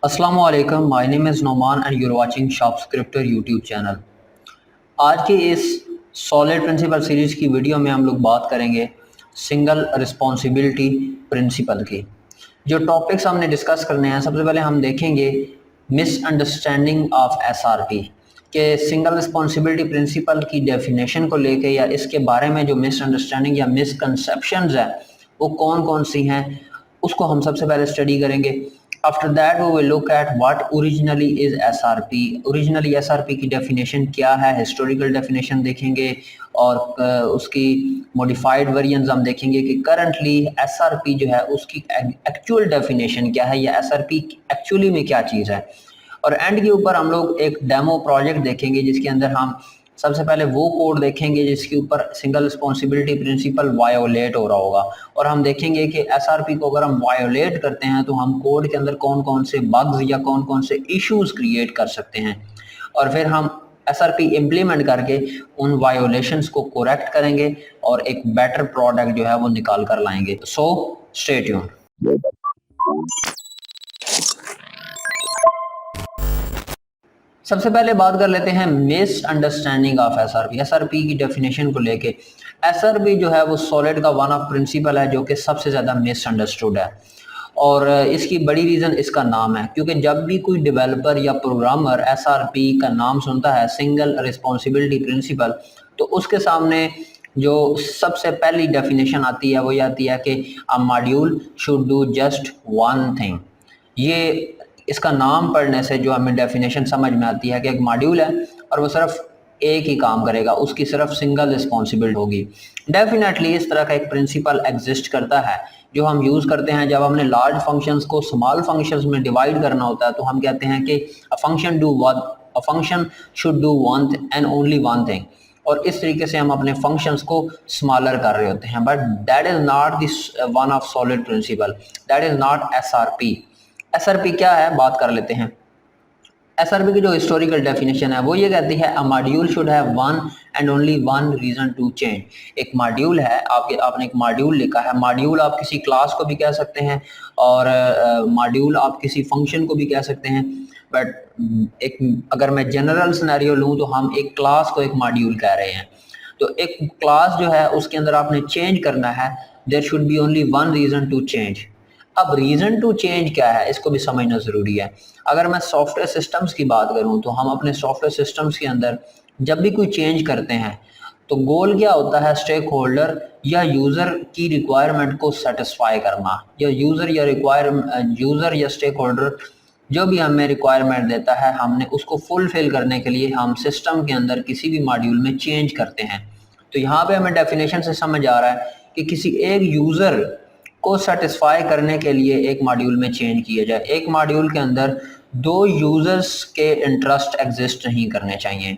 अस्सलाम वालेकुम, my name is Noman and your watching shop scripture YouTube channel. आज के इस सॉलिड प्रिंसिपल सीरीज़ की वीडियो में हम लोग बात करेंगे सिंगल रिस्पॉन्सिबिलिटी प्रिंसिपल की। जो टॉपिक्स हमने डिस्कस करने हैं, सबसे पहले हम देखेंगे मिसअंडरस्टैंडिंग ऑफ एसआरपी के सिंगल रिस्पॉन्सिबिलिटी प्रिंसिपल की डेफिनेशन को लेके या इसके बारे में जो मिसअंडरस्टैंडिंग या मिसकंसेप्शंस है वो कौन कौन सी हैं, उसको हम सबसे पहले स्टडी करेंगे। After that we will look at what originally is SRP. Originally SRP की डेफिनेशन क्या है, हिस्टोरिकल डेफिनेशन देखेंगे और उसकी मॉडिफाइड वेरिएंट्स हम देखेंगे कि करंटली एसआरपी जो है उसकी एक्चुअल डेफिनेशन क्या है या एसआरपी एक्चुअली में क्या चीज़ है। और एंड के ऊपर हम लोग एक डेमो प्रोजेक्ट देखेंगे जिसके अंदर हम सबसे पहले वो कोड देखेंगे जिसके ऊपर सिंगल रिस्पॉन्सिबिलिटी प्रिंसिपल वायोलेट हो रहा होगा, और हम देखेंगे कि एसआरपी को अगर हम वायोलेट करते हैं तो हम कोड के अंदर कौन कौन से बग्स या कौन कौन से इश्यूज क्रिएट कर सकते हैं, और फिर हम एसआरपी इम्प्लीमेंट करके उन वायोलेशंस को करेक्ट करेंगे और एक बेटर प्रोडक्ट जो है वो निकाल कर लाएंगे। So stay tune. सबसे पहले बात कर लेते हैं miss understanding of SRP. SRP की डेफिनेशन को लेके, एसआरपी जो है वो सॉलिड का वन ऑफ प्रिंसिपल है जो कि सबसे ज़्यादा मिसअंडरस्टूड है, और इसकी बड़ी रीज़न इसका नाम है, क्योंकि जब भी कोई डेवलपर या प्रोग्रामर एसआरपी का नाम सुनता है, सिंगल रिस्पॉन्सिबिलिटी प्रिंसिपल, तो उसके सामने जो सबसे पहली डेफिनेशन आती है वो ये आती है कि a module should do just one thing. ये इसका नाम पढ़ने से जो हमें डेफिनेशन समझ में आती है कि एक मॉड्यूल है और वो सिर्फ एक ही काम करेगा, उसकी सिर्फ सिंगल रिस्पॉन्सिबिलिटी होगी। डेफिनेटली इस तरह का एक प्रिंसिपल एग्जिस्ट करता है जो हम यूज़ करते हैं जब हमने लार्ज फंक्शंस को स्मॉल फंक्शंस में डिवाइड करना होता है, तो हम कहते हैं कि a function should do one and only one thing, और इस तरीके से हम अपने फंक्शंस को स्मॉलर कर रहे होते हैं। But that is not this one of solid principle, that is not SRP. SRP क्या है, बात कर लेते हैं। एसआरपी की जो हिस्टोरिकल डेफिनेशन है वो ये कहती है a module should have one and only one reason to change. एक मॉड्यूल है, आपने एक मॉड्यूल लिखा है, मॉड्यूल आप किसी क्लास को भी कह सकते हैं और मॉड्यूल आप किसी फंक्शन को भी कह सकते हैं। बट एक अगर मैं जनरल सिनेरियो लूँ तो हम एक क्लास को एक मॉड्यूल कह रहे हैं। तो एक क्लास जो है उसके अंदर आपने चेंज करना है, there should be only one reason to change. अब रीज़न टू चेंज क्या है, इसको भी समझना ज़रूरी है। अगर मैं सॉफ्टवेयर सिस्टम्स की बात करूं तो हम अपने सॉफ्टवेयर सिस्टम्स के अंदर जब भी कोई चेंज करते हैं तो गोल क्या होता है, स्टेक होल्डर या यूज़र की रिक्वायरमेंट को सेटिस्फाई करना, या यूज़र या स्टेक होल्डर जो भी हमें रिक्वायरमेंट देता है, हमने उसको फुलफिल करने के लिए हम सिस्टम के अंदर किसी भी मॉड्यूल में चेंज करते हैं। तो यहाँ पे हमें डेफिनेशन से समझ आ रहा है कि किसी एक यूज़र को सेटिस्फाई करने के लिए एक मॉड्यूल में चेंज किया जाए। एक मॉड्यूल के अंदर दो यूज़र्स के इंटरेस्ट एग्जिस्ट नहीं करने चाहिए।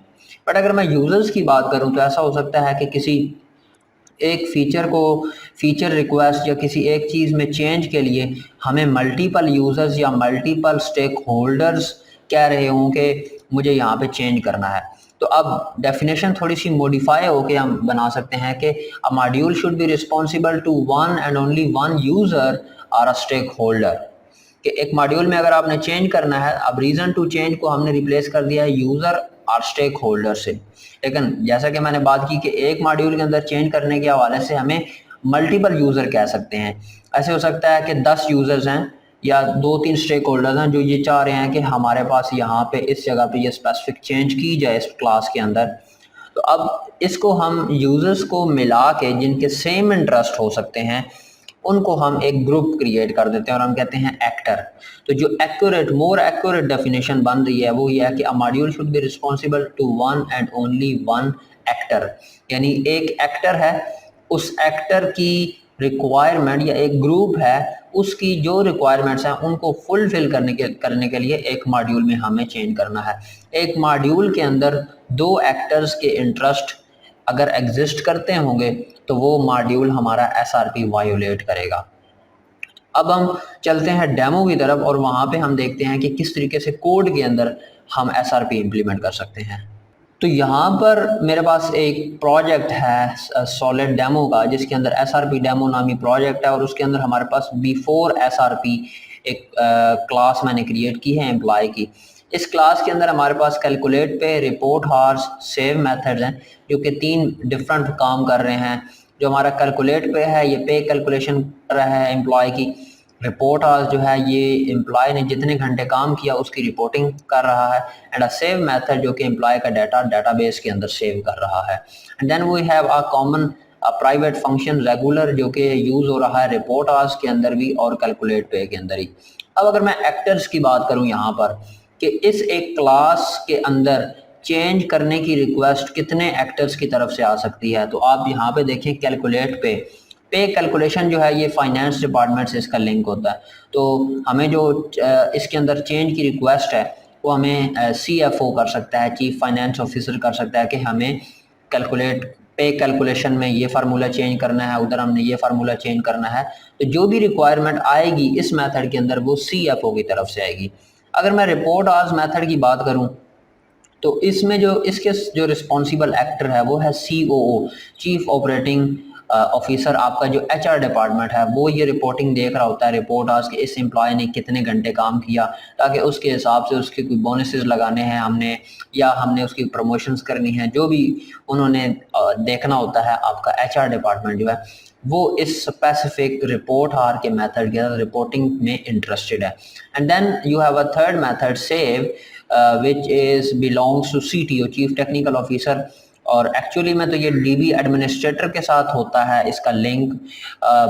बट अगर मैं यूज़र्स की बात करूं तो ऐसा हो सकता है कि किसी एक फीचर रिक्वेस्ट या किसी एक चीज़ में चेंज के लिए हमें मल्टीपल यूज़र्स या मल्टीपल स्टेक होल्डर्स कह रहे हों कि मुझे यहाँ पे चेंज करना है। तो अब डेफिनेशन थोड़ी सी मॉडिफाई होके हम बना सकते हैं कि a module should be responsible to one and only one user और अ स्टेक होल्डर। कि एक मॉड्यूल में अगर आपने चेंज करना है, अब रीज़न टू चेंज को हमने रिप्लेस कर दिया है यूज़र और स्टेक होल्डर से। लेकिन जैसा कि मैंने बात की कि एक मॉड्यूल के अंदर चेंज करने के हवाले से हमें मल्टीपल यूज़र कह सकते हैं। ऐसे हो सकता है कि 10 यूज़र्स हैं या 2-3 स्टेक होल्डर्स हैं जो ये चाह रहे हैं कि हमारे पास यहाँ पे इस जगह पे ये स्पेसिफिक चेंज की जाए इस क्लास के अंदर। तो अब इसको हम यूज़र्स को मिला के जिनके सेम इंटरेस्ट हो सकते हैं उनको हम एक ग्रुप क्रिएट कर देते हैं और हम कहते हैं एक्टर। तो जो मोर एक्यूरेट डेफिनेशन बन रही है वो ये है कि a module should be responsible to one and only one actor, यानी एक एक्टर है, उस एक्टर की रिक्वायरमेंट या एक ग्रुप है उसकी जो रिक्वायरमेंट्स हैं उनको फुलफिल करने के लिए एक मॉड्यूल में हमें चेंज करना है। एक मॉड्यूल के अंदर दो एक्टर्स के इंटरेस्ट अगर एग्जिस्ट करते होंगे तो वो मॉड्यूल हमारा एसआरपी वायोलेट करेगा। अब हम चलते हैं डेमो की तरफ और वहाँ पे हम देखते हैं कि किस तरीके से कोड के अंदर हम एसआरपी इम्प्लीमेंट कर सकते हैं। तो यहाँ पर मेरे पास एक प्रोजेक्ट है सॉलिड डेमो का जिसके अंदर एसआरपी डेमो नामी प्रोजेक्ट है, और उसके अंदर हमारे पास बिफोर एसआरपी एक क्लास मैंने क्रिएट की है एम्प्लॉय की। इस क्लास के अंदर हमारे पास कैलकुलेट पे, रिपोर्ट हार्स, सेव मेथड्स हैं जो कि 3 डिफरेंट काम कर रहे हैं। जो हमारा कैलकुलेट पे है ये पे कैलकुलेशन कर रहा है एम्प्लॉय की। रिपोर्ट आज जो है ये एम्प्लॉय ने जितने घंटे काम किया उसकी रिपोर्टिंग कर रहा है। एंड अ सेव मेथड जो कि एम्प्लॉय का डाटा डेटाबेस के अंदर सेव कर रहा है। And then we have a common private function regular जो कि यूज़ हो रहा है रिपोर्ट आज के अंदर भी और कैलकुलेट पे के अंदर ही। अब अगर मैं एक्टर्स की बात करूं यहाँ पर कि इस एक क्लास के अंदर चेंज करने की रिक्वेस्ट कितने एक्टर्स की तरफ से आ सकती है, तो आप यहाँ पे देखें कैलकुलेट पे कैलकुलेशन जो है ये फाइनेंस डिपार्टमेंट से इसका लिंक होता है। तो हमें जो इसके अंदर चेंज की रिक्वेस्ट है वो हमें CFO कर सकता है, चीफ फाइनेंस ऑफिसर कर सकता है कि हमें कैलकुलेट पे कैलकुलेशन में ये फार्मूला चेंज करना है, उधर हमने ये फार्मूला चेंज करना है। तो जो भी रिक्वायरमेंट आएगी इस मेथड के अंदर वो CFO की तरफ से आएगी। अगर मैं रिपोर्ट आज मेथड की बात करूं तो इसमें जो इसके जो रिस्पॉन्सिबल एक्टर है वो है COO, चीफ ऑपरेटिंग ऑफिसर। आपका जो HR डिपार्टमेंट है वो ये रिपोर्टिंग देख रहा होता है रिपोर्ट आज के इस एम्प्लॉय ने कितने घंटे काम किया, ताकि उसके हिसाब से उसके कोई बोनसेस लगाने हैं हमने, या हमने उसकी प्रमोशंस करनी है, जो भी उन्होंने देखना होता है। आपका HR डिपार्टमेंट जो है वो इस स्पेसिफिक रिपोर्ट हार के मेथड के रिपोर्टिंग में इंटरेस्टेड है। And then you have a third method save which is belongs to CTO, chief technical officer. और एक्चुअली में तो ये DB एडमिनिस्ट्रेटर के साथ होता है इसका link,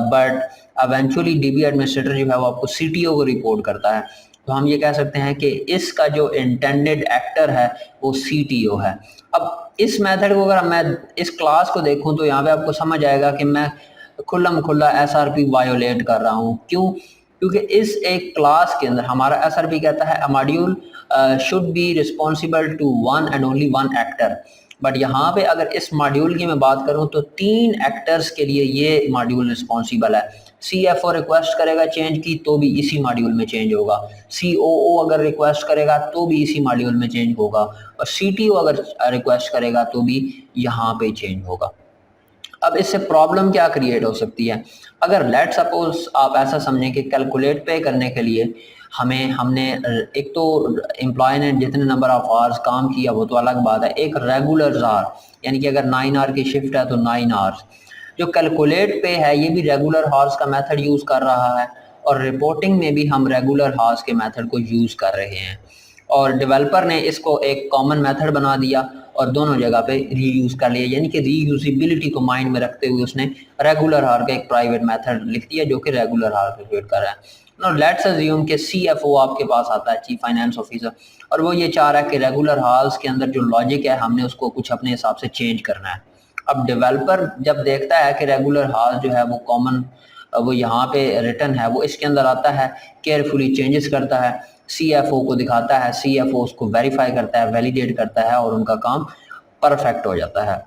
but eventually DB administrator जो है वो आपको CTO को रिपोर्ट करता है। तो हम ये कह सकते हैं कि इसका जो इंटेंडेड एक्टर है वो CTO है। अब इस मेथड को अगर मैं इस क्लास को देखूं तो यहाँ पे आपको समझ आएगा कि मैं खुल्लम खुल्ला SRP वायोलेट कर रहा हूँ। क्यों? क्योंकि इस एक क्लास के अंदर हमारा SRP कहता है a module should be responsible to one and only one actor. But यहाँ पे अगर इस मॉड्यूल की मैं बात करूँ तो 3 एक्टर्स के लिए ये मॉड्यूल रिस्पॉन्सिबल है। CFO रिक्वेस्ट करेगा चेंज की तो भी इसी मॉड्यूल में चेंज होगा, COO अगर रिक्वेस्ट करेगा तो भी इसी मॉड्यूल में चेंज होगा, और CTO अगर रिक्वेस्ट करेगा तो भी यहाँ पे चेंज होगा। अब इससे प्रॉब्लम क्या क्रिएट हो सकती है? अगर लेट सपोज आप ऐसा समझें कि कैलकुलेट पे करने के लिए हमने एक तो एम्प्लॉय ने जितने नंबर ऑफ आवर्स काम किया वो तो अलग बात है, एक रेगुलर आवर यानी कि अगर 9 आवर की शिफ्ट है तो 9 आवर्स। जो कैलकुलेट पे है ये भी रेगुलर हार्स का मेथड यूज़ कर रहा है, और रिपोर्टिंग में भी हम रेगुलर हार्स के मेथड को यूज़ कर रहे हैं। और डेवलपर ने इसको एक कॉमन मेथड बना दिया और दोनों जगह पे रीयूज़ कर लिया, यानी कि रीयूजिबिलिटी को माइंड में रखते हुए उसने रेगुलर हार का एक प्राइवेट मेथड लिख दिया जो कि रेगुलर हार क्रिएट कर रहा है। नो लेट्स अज्यूम कि CFO आपके पास आता है, चीफ फाइनेंस ऑफिसर, और वो ये चाह रहा है कि रेगुलर हार्स के अंदर जो लॉजिक है हमने उसको कुछ अपने हिसाब से चेंज करना है। अब डेवलपर जब देखता है कि रेगुलर हार्स जो है वो कॉमन वो यहाँ पे रिटर्न है, वो इसके अंदर आता है, केयरफुली चेंजेस करता है, CFO को दिखाता है, CFO उसको वेरीफाई करता है, वैलिडेट करता है और उनका काम परफेक्ट हो जाता है।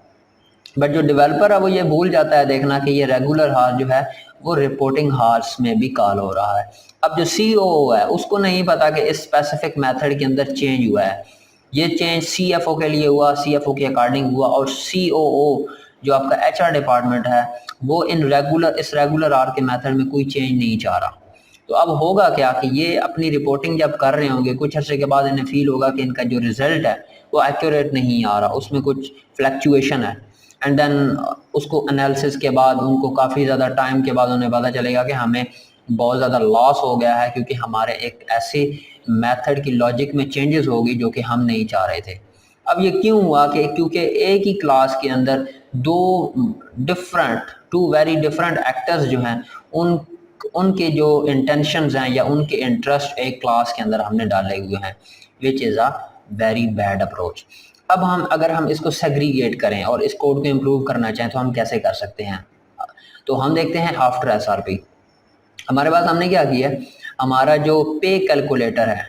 बट जो डेवलपर है वो ये भूल जाता है देखना कि ये रेगुलर हार्स जो है वो रिपोर्टिंग हार्स में भी कॉल हो रहा है। अब जो COO है उसको नहीं पता कि इस स्पेसिफिक मेथड के अंदर चेंज हुआ है, ये चेंज CFO के लिए हुआ, CFO के अकॉर्डिंग हुआ, और COO जो आपका HR डिपार्टमेंट है वो इस रेगुलर आर के मेथड में कोई चेंज नहीं चाह रहा। तो अब होगा क्या कि ये अपनी रिपोर्टिंग जब कर रहे होंगे कुछ अर्से के बाद इन्हें फील होगा कि इनका जो रिजल्ट है वो एक्यूरेट नहीं आ रहा, उसमें कुछ फ्लैक्चुएशन है। एंड देन उसको एनालिसिस के बाद उनको काफ़ी ज़्यादा टाइम के बाद उन्हें पता चलेगा कि हमें बहुत ज़्यादा लॉस हो गया है क्योंकि हमारे एक ऐसे मेथड की लॉजिक में चेंजेस होगी जो कि हम नहीं चाह रहे थे। अब ये क्यों हुआ कि क्योंकि एक ही क्लास के अंदर टू वेरी डिफरेंट एक्टर्स जो हैं उनके जो इंटेंशंस हैं या उनके इंटरेस्ट एक क्लास के अंदर हमने डाले हुए हैं, which is a very bad approach. अब अगर हम इसको सेग्रीगेट करें और इस कोड को इम्प्रूव करना चाहें तो हम कैसे कर सकते हैं? तो हम देखते हैं आफ्टर SRP हमारे पास हमने क्या किया है, हमारा जो पे कैलकुलेटर है,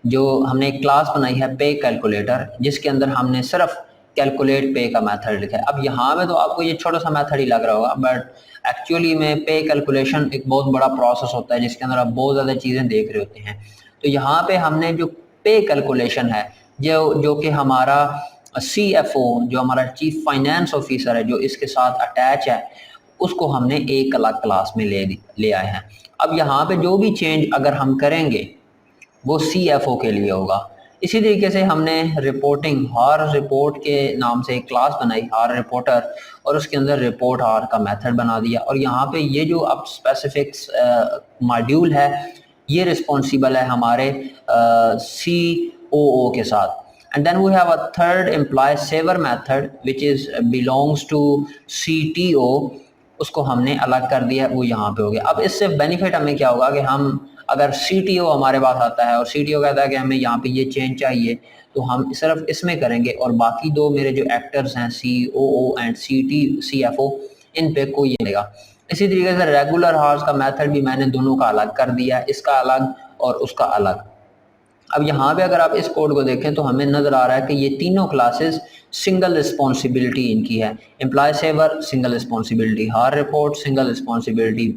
जो हमने एक क्लास बनाई है पे कैलकुलेटर, जिसके अंदर हमने सिर्फ कैलकुलेट पे का मेथड लिखा है। अब यहाँ में तो आपको ये छोटा सा मेथड ही लग रहा होगा, बट एक्चुअली में पे कैलकुलेशन एक बहुत बड़ा प्रोसेस होता है जिसके अंदर आप बहुत ज़्यादा चीज़ें देख रहे होते हैं। तो यहाँ पे हमने जो पे कैलकुलेशन है जो कि हमारा CFO जो हमारा चीफ फाइनेंस ऑफिसर है जो इसके साथ अटैच है, उसको हमने एक अलग क्लास में ले आए हैं। अब यहाँ पे जो भी चेंज अगर हम करेंगे वो CFO के लिए होगा। इसी तरीके से हमने रिपोर्टिंग हार रिपोर्ट के नाम से एक क्लास बनाई, हार रिपोर्टर, और उसके अंदर रिपोर्ट हार का मेथड बना दिया। और यहाँ पे ये जो अब स्पेसिफिक मॉड्यूल है ये रिस्पॉन्सिबल है हमारे COO के साथ। And then we have a third employee saver method which is belongs to CTO, उसको हमने अलग कर दिया, वो यहाँ पे हो गया। अब इससे बेनिफिट हमें क्या होगा कि हम अगर CTO हमारे पास आता है और CTO कहता है कि हमें यहाँ पे ये चेंज चाहिए, तो हम सिर्फ इसमें करेंगे और बाकी दो मेरे जो एक्टर्स हैं COO एंड CFO इन पे कोई नहीं लेगा। इसी तरीके से रेगुलर हार्स का मेथड भी मैंने दोनों का अलग कर दिया, इसका अलग और उसका अलग। अब यहाँ पे अगर आप इस कोड को देखें तो हमें नजर आ रहा है कि ये तीनों क्लासेस सिंगल रिस्पॉन्सिबिलिटी इनकी है। Employ saver single responsibility, hour report single responsibility,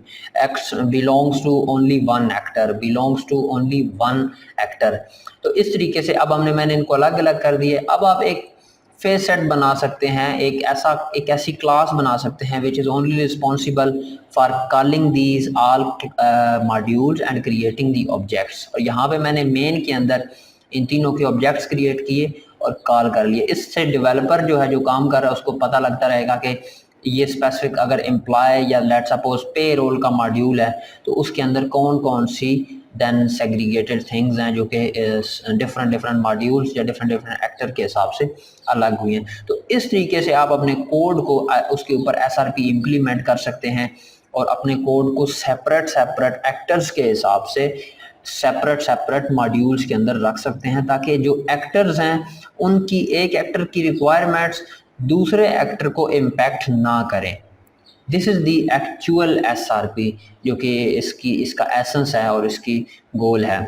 act belongs to only one actor, belongs to only one actor. तो इस तरीके से अब मैंने इनको अलग अलग कर दिए। अब आप एक फेस सेट बना सकते हैं, एक ऐसी क्लास बना सकते हैं which is only responsible for calling these all modules and creating the objects. और यहाँ पे मैंने मेन के अंदर इन तीनों के ऑब्जेक्ट्स क्रिएट किए और कॉल कर लिए। इससे डेवलपर जो है जो काम कर रहा है उसको पता लगता रहेगा कि ये स्पेसिफिक अगर एम्प्लॉय या लेट सपोज पे रोल का मॉड्यूल है तो उसके अंदर कौन कौन सी देन सेग्रीगेटेड थिंग्स हैं जो कि डिफरेंट मॉड्यूल्स या डिफरेंट एक्टर के हिसाब से अलग हुई हैं। तो इस तरीके से आप अपने कोड को उसके ऊपर SRP इम्प्लीमेंट कर सकते हैं और अपने कोड को सेपरेट एक्टर्स के हिसाब से सेपरेट मॉड्यूल्स के अंदर रख सकते हैं, ताकि जो एक्टर्स हैं उनकी एक एक्टर की रिक्वायरमेंट्स दूसरे एक्टर को इम्पैक्ट ना करें। This is the actual SRP जो कि इसका एसेंस है और इसकी गोल है।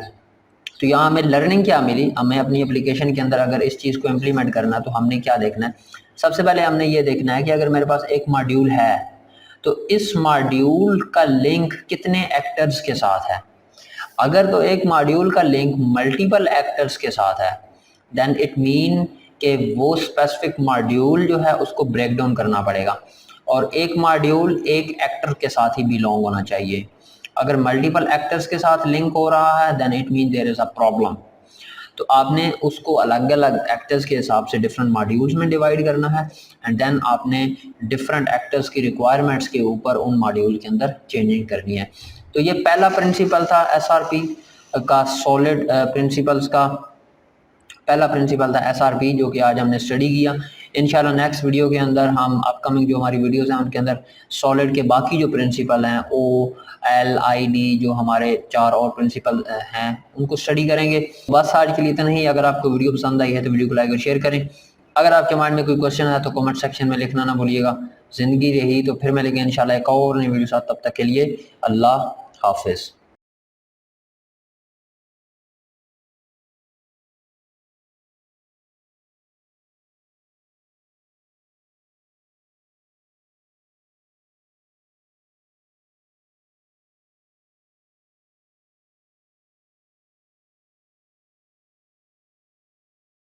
तो यहाँ हमें लर्निंग क्या मिली, हमें अपनी एप्लीकेशन के अंदर अगर इस चीज़ को इम्प्लीमेंट करना तो हमने क्या देखना है। सबसे पहले हमने ये देखना है कि अगर मेरे पास एक मॉड्यूल है तो इस मॉड्यूल का लिंक कितने एक्टर्स के साथ है। अगर तो एक मॉड्यूल का लिंक मल्टीपल एक्टर्स के साथ है देन इट मीन कि वो स्पेसिफिक मॉड्यूल जो है उसको ब्रेक डाउन करना पड़ेगा और एक मॉड्यूल एक एक्टर के साथ ही बिलोंग होना चाहिए। अगर मल्टीपल एक्टर्स के साथ लिंक हो रहा है then it mean there is a problem. तो आपने उसको अलग अलग एक्टर्स के हिसाब से डिफरेंट मॉड्यूल्स में डिवाइड करना है एंड देन आपने डिफरेंट एक्टर्स की रिक्वायरमेंट्स के ऊपर उन मॉड्यूल के अंदर चेंजिंग करनी है। तो ये पहला प्रिंसिपल था SRP का, सॉलिड प्रिंसिपल्स का पहला प्रिंसिपल था SRP जो कि आज हमने स्टडी किया। इंशाल्लाह नेक्स्ट वीडियो के अंदर हम अपकमिंग जो हमारी वीडियोस हैं उनके अंदर सॉलिड के बाकी जो प्रिंसिपल हैं OLID जो हमारे 4 और प्रिंसिपल हैं उनको स्टडी करेंगे। बस आज के लिए इतना ही। अगर आपको वीडियो पसंद आई है तो वीडियो को लाइक और शेयर करें। अगर आपके माइंड में कोई क्वेश्चन है तो कमेंट सेक्शन में लिखना ना भूलिएगा। ज़िंदगी रही तो फिर मिलेंगे इंशाल्लाह एक और नई वीडियो साथ, तब तक के लिए अल्लाह हाफिज़।